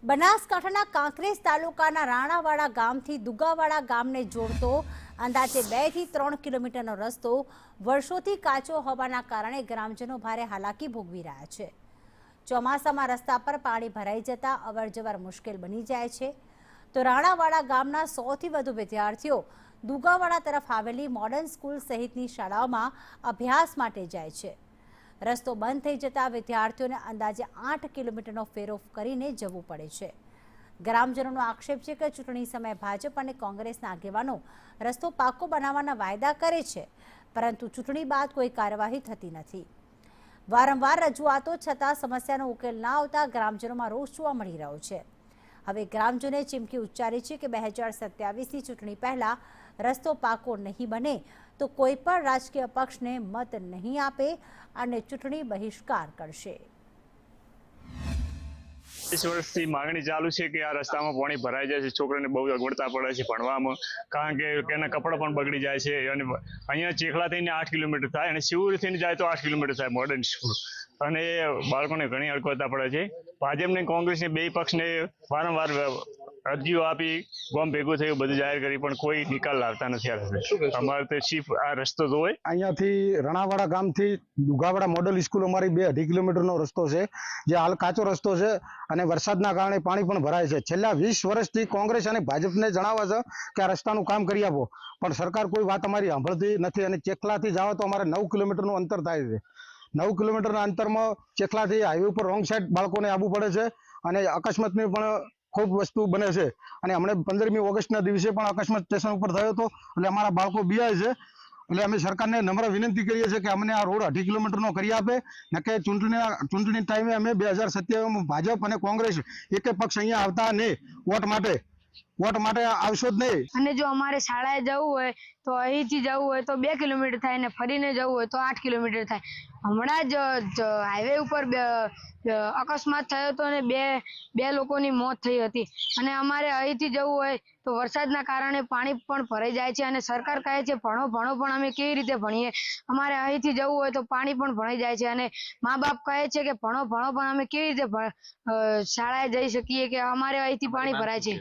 બનાસકાંઠાના કાંકરેજ તાલુકાના રાણાવાડા ગામથી દુગાવાડા ગામને જોડતો અંદાજે 2 થી 3 કિલોમીટરનો રસ્તો વર્ષોથી કાચો હોવાના કારણે ગ્રામજનો ભારે હાલાકી ભોગવી રહ્યા છે। ચોમાસામાં રસ્તા પર પાણી ભરાઈ જતા અવરજવર મુશ્કેલ બની જાય છે। તો રાણાવાડા ગામના 100 થી વધુ વિદ્યાર્થીઓ દુગાવાડા તરફ આવેલી મોડર્ન સ્કૂલ સહિતની શાળાઓમાં અભ્યાસ માટે જાય છે। રસ્તો બંધ થઈ જતા વિદ્યાર્થીઓને અંદાજે 8 કિલોમીટરનો ફેરો કરીને જવું પડે છે। ગ્રામજનોનો આક્ષેપ છે કે ચૂંટણી સમયે ભાજપ અને કોંગ્રેસના આગેવાનો રસ્તો પાકો બનાવવાના વાયદા કરે છે, પરંતુ ચૂંટણી બાદ કોઈ કાર્યવાહી થતી નથી। વારંવાર રજૂઆતો છતાં સમસ્યાનો ઉકેલ ના આવતા ગ્રામજનોમાં રોષ જોવા મળી રહ્યો છે। હવે ગ્રામજનોએ ચીમકી ઉચ્ચારી છે કે 2027ની ચૂંટણી પહેલા રસ્તો પાકો નહીં બને તો કોઈ પણ રાજકીય પક્ષને મત નહીં આપે અને ચૂંટણી બહિષ્કાર કરશે। 20 વર્ષથી માંગણી ચાલુ છે કે આ રસ્તામાં પાણી ભરાઈ જાય છે, છોકરાને બહુ અગવડતા પડે છે ભણવામાં, કારણ કે એના કપડાં પણ બગડી જાય છે। અને અહીંયા ચેખલા થઈને 8 કિલોમીટર થાય અને શિવરી થઈને જાય તો 8 કિલોમીટર થાય મોડર્ન સ્કૂલ, અને બાળકોને ઘણી અગવડતા પડે છે। ભાજપ ને કોંગ્રેસને બે પક્ષને વારંવાર અરજીઓ આપી, ગામ ભેગું થયું, બધું જાહેર કરી, પણ કોઈ નિકાલ લાવતા નથી। અમારે તો ચીફ આ રસ્તો જોવે। અહીંયાથી રણાવાડા ગામથી દુગાવાડા મોડલ સ્કૂલ અમારી 2-2.5 કિલોમીટરનો રસ્તો છે, જે હાલ કાચો રસ્તો છે અને વરસાદના કારણે પાણી પણ ભરાય છે। છેલ્લા 20 વર્ષથી કોંગ્રેસ અને ભાજપને જણાવે છે કે આ રસ્તાનું કામ કરી આપો, પણ સરકાર કોઈ વાત અમારી સાંભળતી નથી। અને ચેખલાથી જાવ તો અમારે 9 કિલોમીટરનું અંતર થાય છે। 9 કિલોમીટરના અંતરમાં ચેખલાથી હાઈવે ઉપર રોંગ સાઈડ બાળકોને આવવું પડે છે અને અકસ્માતની પણ ખૂબ વસ્તુ બને છે। અને હમણાં 15મી ઓગસ્ટના દિવસે પણ અકસ્માત સ્ટેશન ઉપર થયો હતો, એટલે અમારા બાળકો બિયાય છે। એટલે અમે સરકારને નમ્ર વિનંતી કરીએ છીએ કે અમને આ રોડ 2.5 કિલોમીટરનો કરી આપે, ને કે ચૂંટણી ટાઈમે અમે 2027માં ભાજપ અને કોંગ્રેસ એક પક્ષ અહીંયા આવતા નહીં, વોટ માટે આવશો જ નહીં। અને જો અમારે શાળાએ જવું હોય તો અહીંથી જવું હોય તો 2 કિલોમીટર થાય ને ફરીને જવું હોય તો 8 કિલોમીટર થાય। હમણાં જ હાઈવે ઉપર અકસ્માત થયો હતો અને બે લોકોની મોત થઈ હતી। અને અમારે અહીંથી જવું હોય તો વરસાદના કારણે પાણી પણ ભરાઈ જાય છે અને સરકાર કહે છે ભણો પણ અમે કેવી રીતે ભણીએ? અમારે અહીંથી જવું હોય તો પાણી પણ ભરાઈ જાય છે અને મા બાપ કહે છે કે ભણો પણ અમે કેવી રીતે શાળાએ જઈ શકીએ કે અમારે અહીંથી પાણી ભરાય છે।